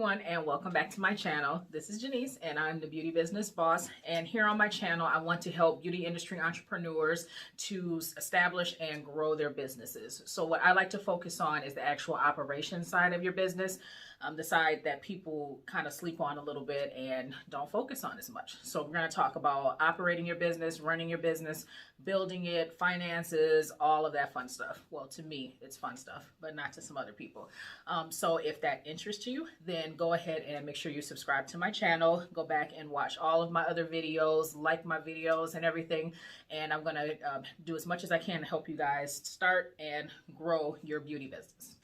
everyone, and welcome back to my channel. This is Janice and I'm the Beauty Business Boss, and here on my channel I want to help beauty industry entrepreneurs to establish and grow their businesses. So what I like to focus on is the actual operations side of your business, the side that people kind of sleep on a little bit and don't focus on as much. So we're going to talk about operating your business, running your business, building it, finances, all of that fun stuff. Well, to me, it's fun stuff, but not to some other people. So if that interests you, then go ahead and make sure you subscribe to my channel. Go back and watch all of my other videos, like my videos and everything. And I'm going to do as much as I can to help you guys start and grow your beauty business.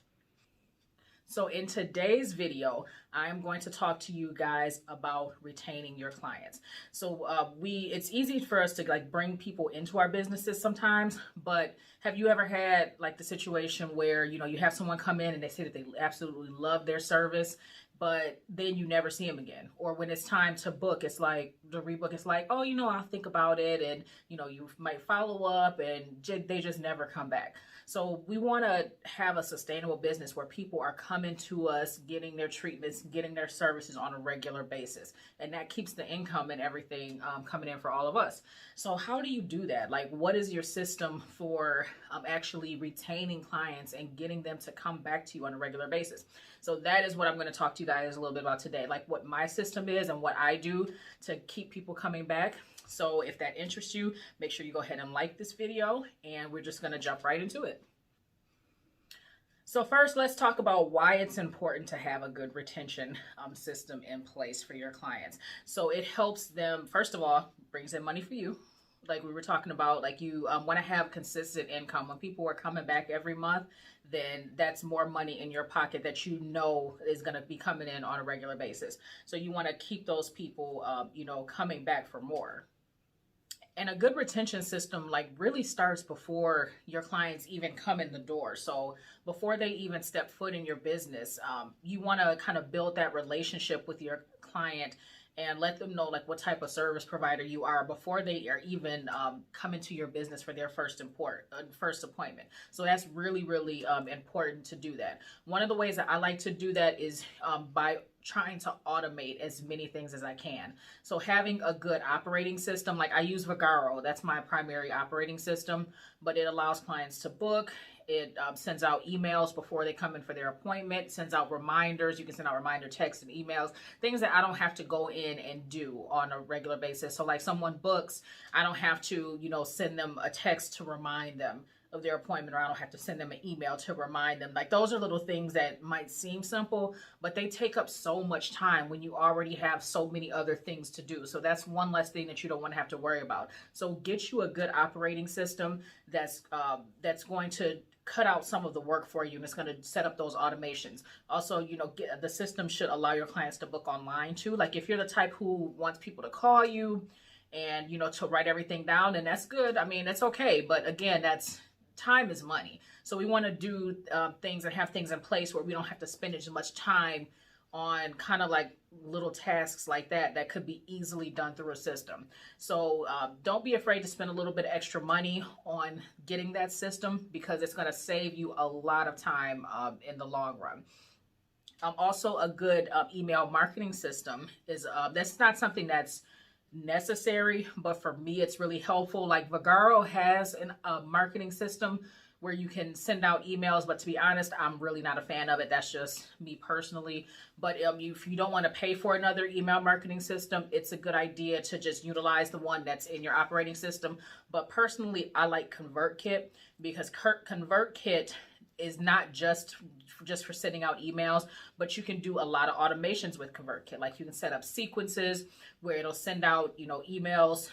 So in today's video, I'm going to talk to you guys about retaining your clients. So it's easy for us to like bring people into our businesses sometimes, but have you ever had like the situation where, you know, you have someone come in and they say that they absolutely love their service, but then you never see them again? Or when it's time to book, it's like the rebook, it's like, oh, you know, I'll think about it. And, you know, you might follow up and they just never come back. So we want to have a sustainable business where people are coming to us, getting their treatments, getting their services on a regular basis. And that keeps the income and everything coming in for all of us. So how do you do that? Like, what is your system for actually retaining clients and getting them to come back to you on a regular basis? So that is what I'm going to talk to you guys a little bit about today, like what my system is and what I do to keep people coming back. So if that interests you, make sure you go ahead and like this video, and we're just going to jump right into it. So first, let's talk about why it's important to have a good retention system in place for your clients. So it helps them, first of all, brings in money for you. Like we were talking about, like you want to have consistent income. When people are coming back every month, then that's more money in your pocket that you know is going to be coming in on a regular basis. So you want to keep those people, you know, coming back for more. And a good retention system like really starts before your clients even come in the door. So before they even step foot in your business, you want to kind of build that relationship with your client and let them know like what type of service provider you are before they are even coming to your business for their first appointment. So that's really, really important to do that. One of the ways that I like to do that is by trying to automate as many things as I can. So having a good operating system, like I use Vagaro, that's my primary operating system, but it allows clients to book. It sends out emails before they come in for their appointment, sends out reminders. You can send out reminder texts and emails, things that I don't have to go in and do on a regular basis. So like someone books, I don't have to, you know, send them a text to remind them of their appointment, or I don't have to send them an email to remind them. Like those are little things that might seem simple, but they take up so much time when you already have so many other things to do. So that's one less thing that you don't want to have to worry about. So get you a good operating system that's going to cut out some of the work for you, and it's going to set up those automations. Also, you know, the system should allow your clients to book online too. Like if you're the type who wants people to call you and, you know, to write everything down, and that's good. I mean, it's okay. But again, time is money. So we want to do things and have things in place where we don't have to spend as much time on kind of like little tasks like that could be easily done through a system. So don't be afraid to spend a little bit of extra money on getting that system, because it's going to save you a lot of time in the long run. Also, a good email marketing system is that's not something that's necessary, but for me it's really helpful. Like Vagaro has a marketing system where you can send out emails, but to be honest, I'm really not a fan of it. That's just me personally. But if you don't want to pay for another email marketing system, it's a good idea to just utilize the one that's in your operating system. But personally, I like ConvertKit, because ConvertKit is not just for sending out emails, but you can do a lot of automations with ConvertKit. Like you can set up sequences where it'll send out, you know, emails,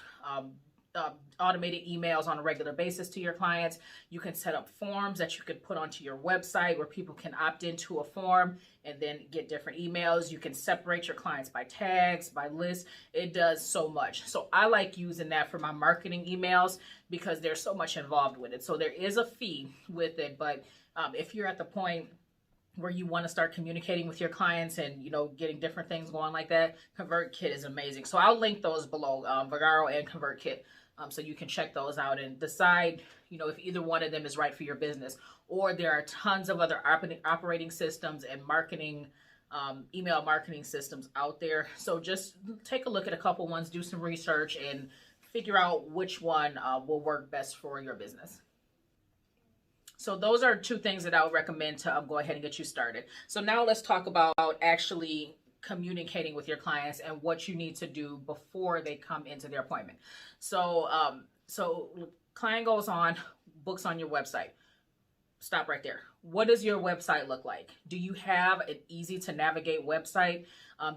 automated emails on a regular basis to your clients. You can set up forms that you can put onto your website where people can opt into a form and then get different emails. You can separate your clients by tags, by lists. It does so much. So I like using that for my marketing emails because there's so much involved with it. So there is a fee with it, but if you're at the point where you want to start communicating with your clients and, you know, getting different things going like that, ConvertKit is amazing. So I'll link those below, Vagaro and ConvertKit. So you can check those out and decide, you know, if either one of them is right for your business. Or there are tons of other operating systems and marketing email marketing systems out there. So just take a look at a couple ones, do some research, and figure out which one will work best for your business. So those are two things that I would recommend to go ahead and get you started. So now let's talk about actually communicating with your clients and what you need to do before they come into their appointment. So client goes on, books on your website. Stop right there. What does your website look like? Do you have an easy to navigate website?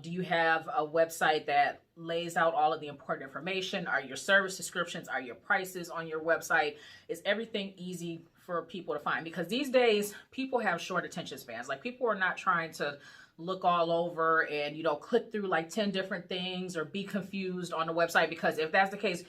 Do you have a website that lays out all of the important information? Are your service descriptions, are your prices on your website? Is everything easy for people to find? Because these days people have short attention spans. Like, people are not trying to look all over and, click through like 10 different things or be confused on the website, because if that's the case,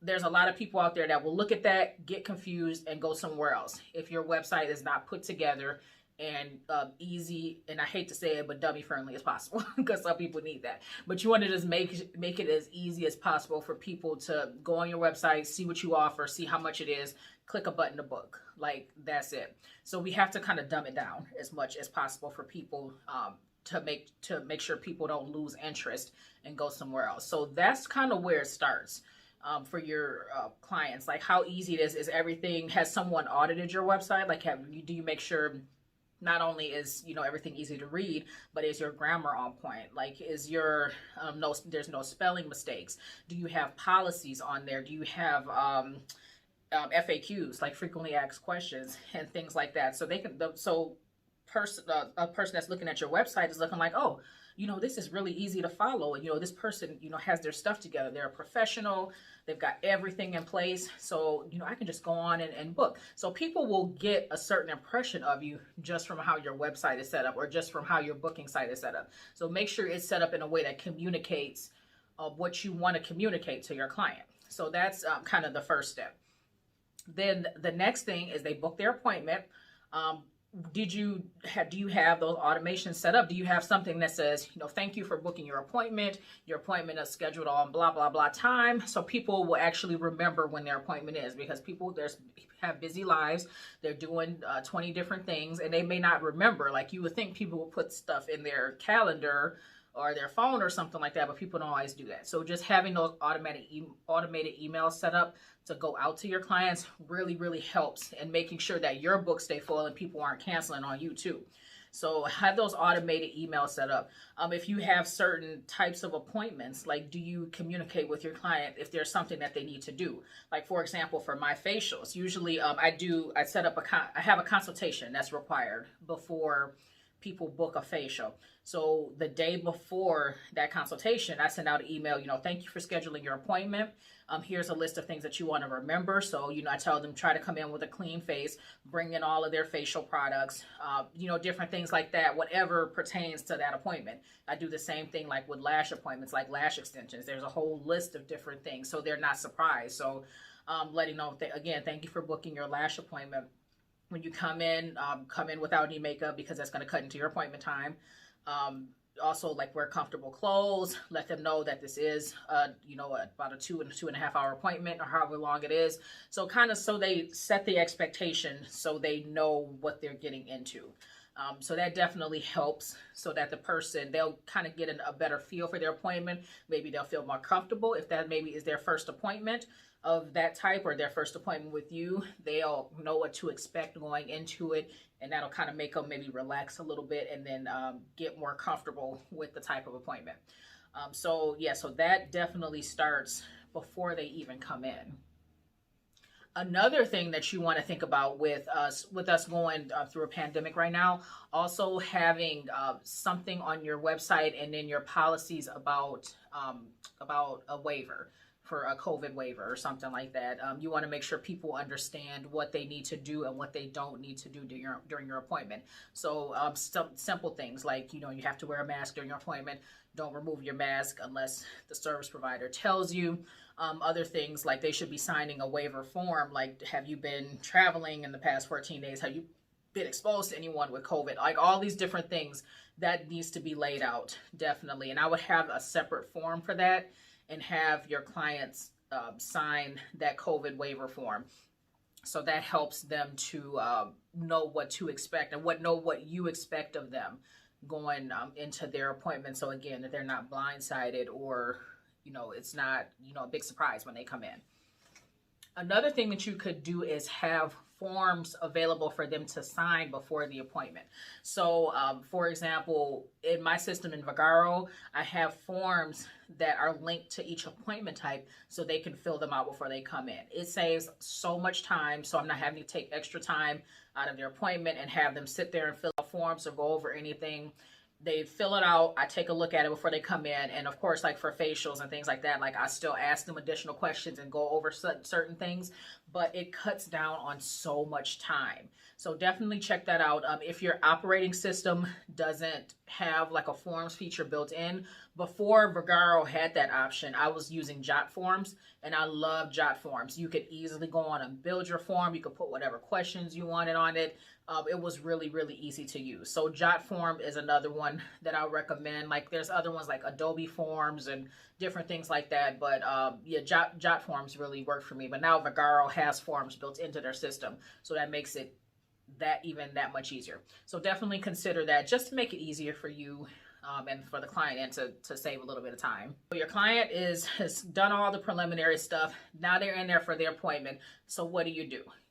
there's a lot of people out there that will look at that, get confused, and go somewhere else if your website is not put together and easy, and I hate to say it, but dummy friendly as possible, because some people need that. But you want to just make it as easy as possible for people to go on your website, see what you offer, see how much it is, click a button to book. Like, that's it. So we have to kind of dumb it down as much as possible for people to make sure people don't lose interest and go somewhere else. So that's kind of where it starts. For your clients, like how easy it is everything, has someone audited your website? Like, do you make sure not only is everything easy to read, but is your grammar on point? Like, is your there's no spelling mistakes? Do you have policies on there? Do you have FAQs, like frequently asked questions and things like that? So a person that's looking at your website is looking like, oh, this is really easy to follow. And, this person, has their stuff together. They're a professional. They've got everything in place. So, I can just go on and book. So people will get a certain impression of you just from how your website is set up, or just from how your booking site is set up. So make sure it's set up in a way that communicates what you want to communicate to your client. So that's kind of the first step. Then the next thing is they book their appointment. Do you have those automations set up? Do you have something that says, thank you for booking your appointment is scheduled on blah, blah, blah time? So people will actually remember when their appointment is, because people have busy lives. They're doing 20 different things, and they may not remember. Like, you would think people will put stuff in their calendar or their phone or something like that, but people don't always do that. So just having those automated emails set up to go out to your clients really, really helps in making sure that your books stay full and people aren't canceling on you too. So have those automated emails set up. If you have certain types of appointments, like, do you communicate with your client if there's something that they need to do? Like, for example, for my facials, usually I have a consultation that's required before people book a facial. So the day before that consultation, I send out an email, thank you for scheduling your appointment. Here's a list of things that you want to remember. So, I tell them, try to come in with a clean face, bring in all of their facial products, different things like that, whatever pertains to that appointment. I do the same thing like with lash appointments, like lash extensions. There's a whole list of different things, so they're not surprised. So letting know, again, thank you for booking your lash appointment. When you come in without any makeup, because that's going to cut into your appointment time. Also, like, wear comfortable clothes. Let them know that this is, about a 2.5 hour appointment, or however long it is. So they set the expectation so they know what they're getting into. So that definitely helps, so that the person, they'll kind of get a better feel for their appointment. Maybe they'll feel more comfortable if that maybe is their first appointment of that type, or their first appointment with you. They'll know what to expect going into it, and that'll kind of make them maybe relax a little bit, and then get more comfortable with the type of appointment. So that definitely starts before they even come in. Another thing that you want to think about with us going through a pandemic right now, also having something on your website and in your policies about a waiver, for a COVID waiver or something like that. You want to make sure people understand what they need to do and what they don't need to do during your appointment. So simple things like, you have to wear a mask during your appointment. Don't remove your mask unless the service provider tells you. Other things like they should be signing a waiver form, like, have you been traveling in the past 14 days? Have you been exposed to anyone with COVID? Like, all these different things that needs to be laid out, definitely. And I would have a separate form for that, and have your clients sign that COVID waiver form. So that helps them to know what to expect, and what you expect of them going into their appointment. So again, that they're not blindsided, or, it's not, a big surprise when they come in. Another thing that you could do is have forms available for them to sign before the appointment. So, for example, in my system in Vagaro, I have forms that are linked to each appointment type so they can fill them out before they come in. It saves so much time, so I'm not having to take extra time out of their appointment and have them sit there and fill out forms or go over anything. They fill it out. I take a look at it before they come in. And of course, like for facials and things like that, like I still ask them additional questions and go over certain things, but it cuts down on so much time. So definitely check that out. If your operating system doesn't have like a forms feature built in, before Vagaro had that option, I was using Jot Forms, and I love Jot Forms. You could easily go on and build your form. You could put whatever questions you wanted on it. It was really, really easy to use. So Jot Form is another one that I recommend. Like there's other ones like Adobe Forms and different things like that. But yeah, Jot Forms really worked for me. But now Vagaro has forms built into their system. So that makes it that much easier. So definitely consider that, just to make it easier for you and for the client, and to save a little bit of time. So your client has done all the preliminary stuff. Now they're in there for their appointment. So what do?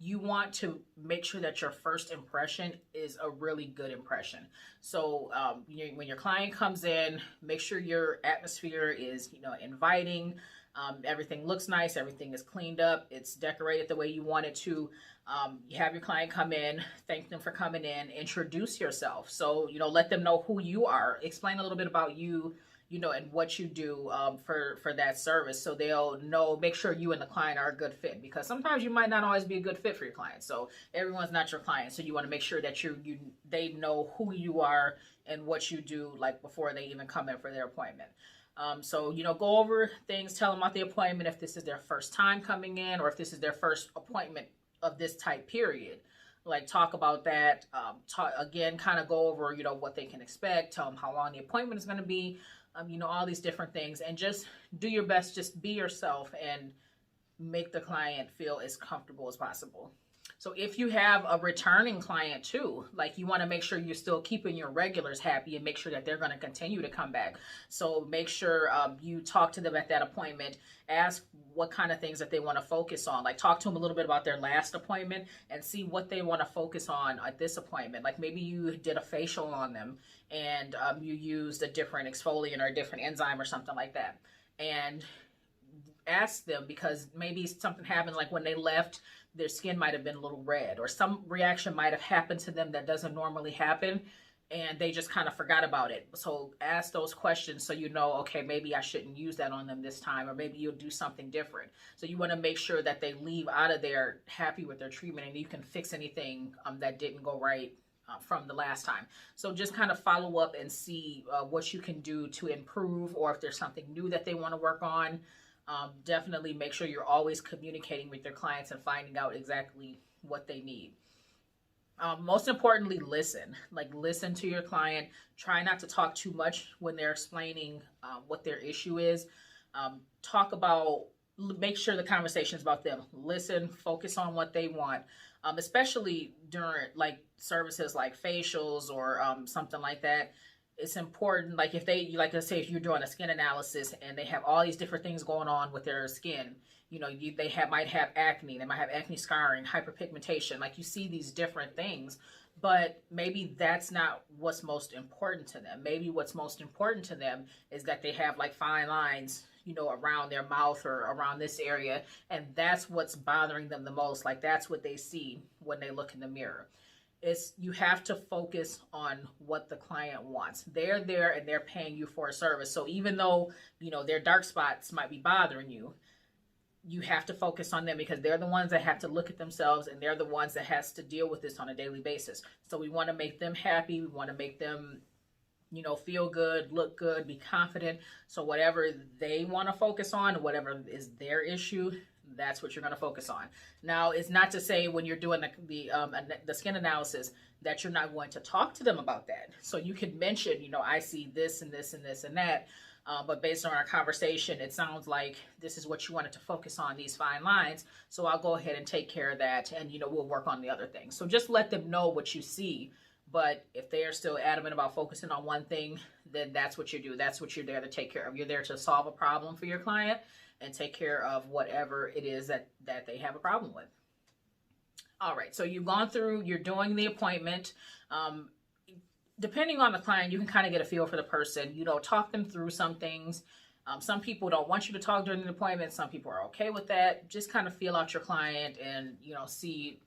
You want to make sure that your first impression is a really good impression. So when your client comes in, make sure your atmosphere is inviting. Everything looks nice. Everything is cleaned up. It's decorated the way you want it to. You have your client come in, thank them for coming in, introduce yourself. So, let them know who you are. Explain a little bit about you, and what you do for that service. So they'll know, make sure you and the client are a good fit, because sometimes you might not always be a good fit for your client. So everyone's not your client. So you want to make sure that they know who you are and what you do, like before they even come in for their appointment. So, go over things, tell them about the appointment, if this is their first time coming in, or if this is their first appointment of this type period. Like talk about that, kind of go over, what they can expect, tell them how long the appointment is going to be, all these different things, and just do your best, just be yourself and make the client feel as comfortable as possible. So if you have a returning client too, like you want to make sure you're still keeping your regulars happy and make sure that they're going to continue to come back. So make sure you talk to them at that appointment, ask what kind of things that they want to focus on. Like talk to them a little bit about their last appointment and see what they want to focus on at this appointment. Like maybe you did a facial on them and you used a different exfoliant or a different enzyme or something like that. And ask them, because maybe something happened, like when they left, their skin might have been a little red, or some reaction might have happened to them that doesn't normally happen, and they just kind of forgot about it. So ask those questions so okay, maybe I shouldn't use that on them this time, or maybe you'll do something different. So you want to make sure that they leave out of there happy with their treatment, and you can fix anything that didn't go right from the last time. So just kind of follow up and see what you can do to improve, or if there's something new that they want to work on. Definitely make sure you're always communicating with your clients and finding out exactly what they need. Most importantly, listen. Like listen to your client. Try not to talk too much when they're explaining what their issue is. Make sure the conversation is about them. Listen, focus on what they want, especially during like services like facials or something like that. It's important, like let's say if you're doing a skin analysis and they have all these different things going on with their skin, they might have acne, they might have acne scarring, hyperpigmentation, like you see these different things, but maybe that's not what's most important to them. Maybe what's most important to them is that they have like fine lines, around their mouth or around this area, and that's what's bothering them the most. Like that's what they see when they look in the mirror. You have to focus on what the client wants. They're there and they're paying you for a service. So even though, their dark spots might be bothering you, you have to focus on them, because they're the ones that have to look at themselves, and they're the ones that has to deal with this on a daily basis. So we want to make them happy. We want to make them, feel good, look good, be confident. So whatever they want to focus on, whatever is their issue, that's what you're going to focus on. Now, it's not to say when you're doing the skin analysis that you're not going to talk to them about that. So you could mention, I see this and this and this and that, but based on our conversation, it sounds like this is what you wanted to focus on, these fine lines. So I'll go ahead and take care of that, and we'll work on the other things. So just let them know what you see But if they are still adamant about focusing on one thing, then that's what you do. That's what you're there to take care of. You're there to solve a problem for your client and take care of whatever it is that they have a problem with. All right, so you've gone through, you're doing the appointment. Depending on the client, you can kind of get a feel for the person, talk them through some things. Some people don't want you to talk during the appointment. Some people are okay with that. Just kind of feel out your client and, see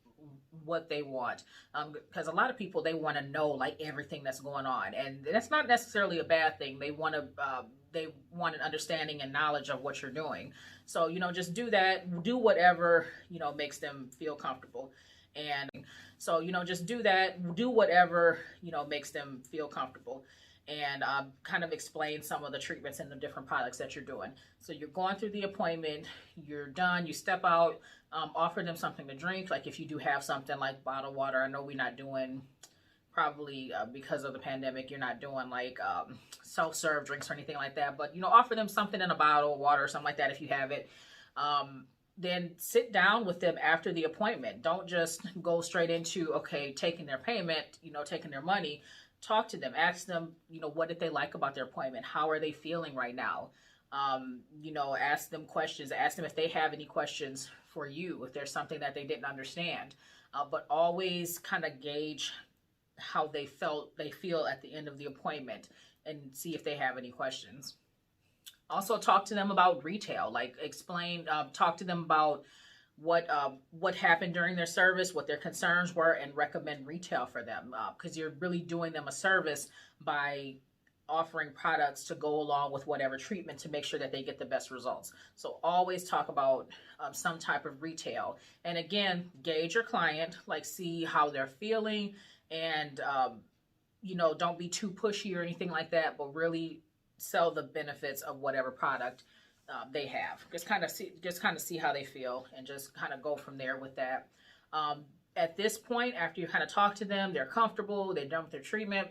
what they want. Because a lot of people, they want to know like everything that's going on, and that's not necessarily a bad thing. They want an understanding and knowledge of what you're doing. So, just do that, do whatever, makes them feel comfortable. And so, just do that, do whatever, makes them feel comfortable. And kind of explain some of the treatments and the different products that you're doing. So you're going through the appointment, you're done, you step out, offer them something to drink. Like if you do have something like bottled water, I know we're not doing, probably because of the pandemic, you're not doing like self-serve drinks or anything like that. But, offer them something in a bottle of water or something like that if you have it. Then sit down with them after the appointment. Don't just go straight into, okay, taking their payment, taking their money. Talk to them, ask them, what did they like about their appointment? How are they feeling right now? Ask them questions, ask them if they have any questions for you, if there's something that they didn't understand, but always kind of gauge how they feel at the end of the appointment and see if they have any questions. Also talk to them about retail, like talk to them about what happened during their service, what their concerns were, and recommend retail for them, because you're really doing them a service by offering products to go along with whatever treatment to make sure that they get the best results. So always talk about some type of retail. And again, gauge your client, like see how they're feeling, and don't be too pushy or anything like that, but really sell the benefits of whatever product they have. Just kind of see how they feel, and just kind of go from there with that. At this point, after you kind of talk to them, they're comfortable, they're done with their treatment,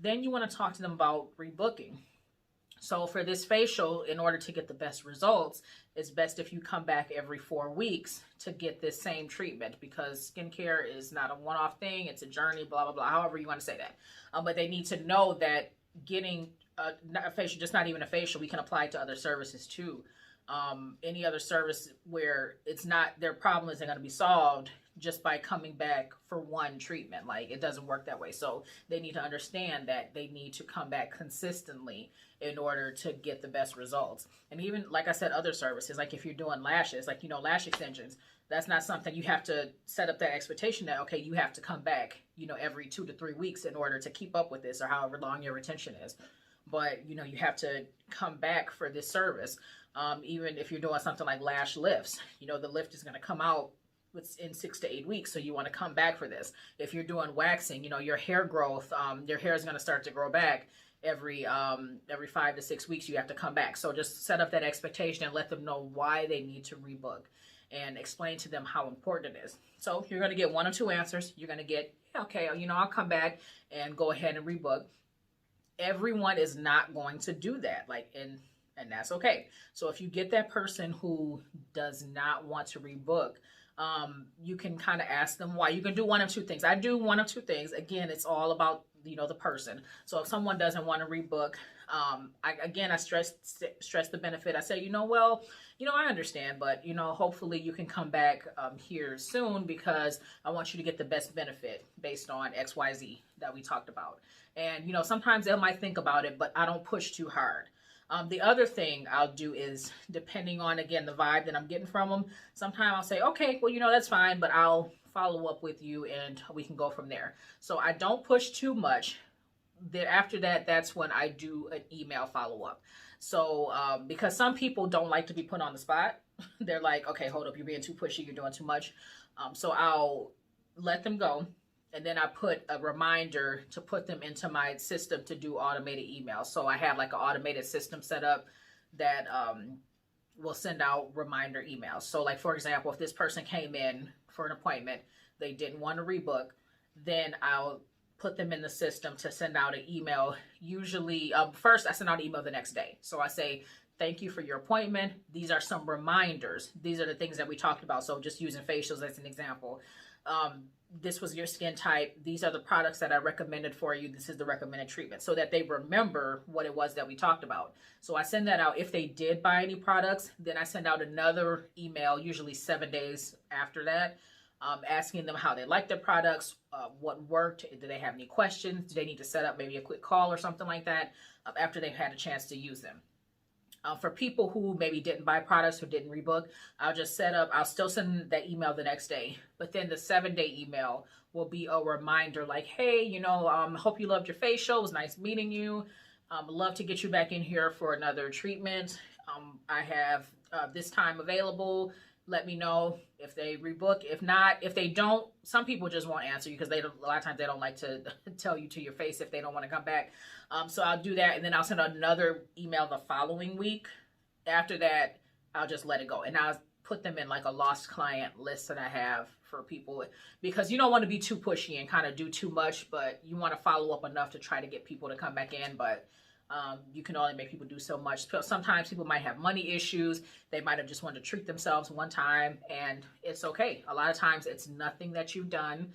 then you want to talk to them about rebooking. So for this facial, in order to get the best results, it's best if you come back every 4 weeks to get this same treatment, because skincare is not a one-off thing, it's a journey, blah, blah, blah, however you want to say that. But they need to know that getting a facial, just not even a facial, we can apply it to other services too. Any other service where it's not, their problem isn't going to be solved just by coming back for one treatment. Like, it doesn't work that way. So they need to understand that they need to come back consistently in order to get the best results. And even, like I said, other services, like if you're doing lashes, like, lash extensions, that's not something you have to set up that expectation that, okay, you have to come back, every 2 to 3 weeks in order to keep up with this, or however long your retention is. But, you have to come back for this service. Even if you're doing something like lash lifts, the lift is going to come out in 6 to 8 weeks. So you want to come back for this. If you're doing waxing, your hair growth, your hair is going to start to grow back every 5 to 6 weeks. You have to come back. So just set up that expectation and let them know why they need to rebook, and explain to them how important it is. So you're going to get 1 or 2 answers. You're going to get, okay, I'll come back and go ahead and rebook. Everyone is not going to do that. And that's okay. So if you get that person who does not want to rebook, you can kind of ask them why. You can do 1 of 2 things. I do 1 of 2 things. Again, it's all about, the person. So if someone doesn't want to rebook, I stress the benefit. I say, I understand, but, hopefully you can come back here soon, because I want you to get the best benefit based on XYZ that we talked about. And, sometimes they might think about it, but I don't push too hard. The other thing I'll do is, depending on, again, the vibe that I'm getting from them, sometimes I'll say, okay, well, that's fine, but I'll follow up with you and we can go from there. So I don't push too much. Then after that, that's when I do an email follow-up. So because some people don't like to be put on the spot. They're like, okay, hold up, you're being too pushy, you're doing too much. So I'll let them go. And then I put a reminder to put them into my system to do automated emails. So I have like an automated system set up that will send out reminder emails. So like, for example, if this person came in for an appointment, they didn't want to rebook, then I'll put them in the system to send out an email. Usually, first I send out an email the next day. So I say, thank you for your appointment. These are some reminders. These are the things that we talked about. So just using facials as an example. this was your skin type. These are the products that I recommended for you. This is the recommended treatment, so that they remember what it was that we talked about. So I send that out. If they did buy any products, then I send out another email, usually 7 days after that, asking them how they like their products, what worked, do they have any questions, do they need to set up maybe a quick call or something like that after they've had a chance to use them. For people who maybe didn't buy products or didn't rebook, I'll still send that email the next day. But then the 7-day email will be a reminder like, hey, hope you loved your facial. It was nice meeting you. Love to get you back in here for another treatment. I have this time available. Let me know if they rebook. If not, if they don't, some people just won't answer you because a lot of times they don't like to tell you to your face if they don't want to come back. So I'll do that, and then I'll send another email the following week. After that, I'll just let it go, and I'll put them in like a lost client list that I have for people, because you don't want to be too pushy and kind of do too much, but you want to follow up enough to try to get people to come back in. But you can only make people do so much. Sometimes people might have money issues. They might have just wanted to treat themselves one time, and it's okay. A lot of times it's nothing that you've done.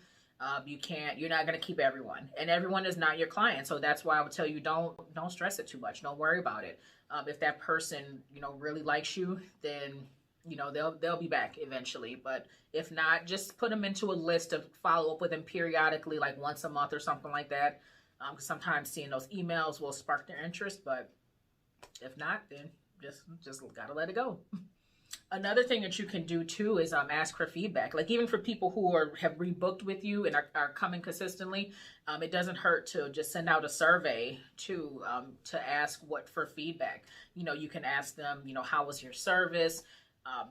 You're not going to keep everyone, and everyone is not your client. So that's why I would tell you, don't stress it too much. Don't worry about it. If that person, really likes you, then, they'll be back eventually. But if not, just put them into a list to follow up with them periodically, like once a month or something like that. Sometimes seeing those emails will spark their interest, but if not, then just gotta let it go. Another thing that you can do too is ask for feedback. Like, even for people who have rebooked with you and are coming consistently, it doesn't hurt to just send out a survey to ask for feedback. You can ask them, how was your service?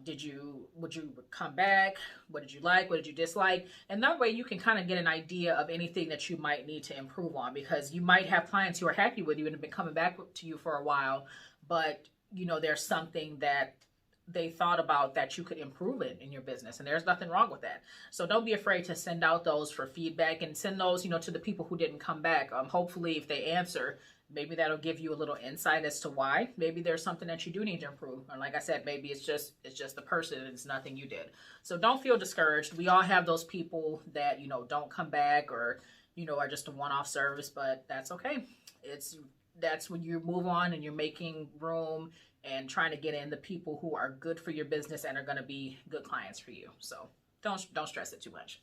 Would you come back? What did you like? What did you dislike? And that way you can kind of get an idea of anything that you might need to improve on, because you might have clients who are happy with you and have been coming back to you for a while, but there's something that they thought about that you could improve it in your business, and there's nothing wrong with that. So don't be afraid to send out those for feedback, and send those, to the people who didn't come back. Hopefully if they answer, maybe that'll give you a little insight as to why. Maybe there's something that you do need to improve. Or like I said, maybe it's just the person, and it's nothing you did. So don't feel discouraged. We all have those people that, don't come back, or, are just a one-off service, but that's okay. That's when you move on and you're making room and trying to get in the people who are good for your business and are going to be good clients for you. So don't stress it too much.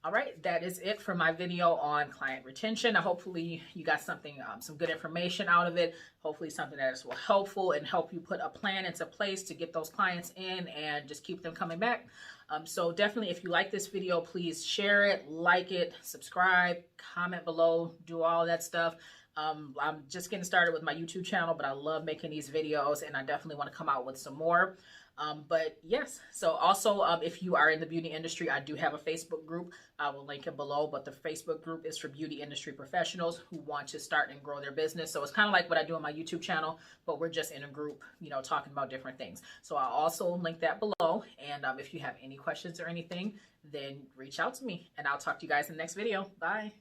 All right, that is it for my video on client retention. Hopefully you got something, some good information out of it. Hopefully something that is helpful and help you put a plan into place to get those clients in and just keep them coming back. So definitely, if you like this video, please share it, like it, subscribe, comment below, do all that stuff. I'm just getting started with my YouTube channel, but I love making these videos, and I definitely want to come out with some more. But yes, so also, if you are in the beauty industry, I do have a Facebook group. I will link it below, but the Facebook group is for beauty industry professionals who want to start and grow their business. So it's kind of like what I do on my YouTube channel, but we're just in a group, talking about different things. So I'll also link that below. And if you have any questions or anything, then reach out to me, and I'll talk to you guys in the next video. Bye.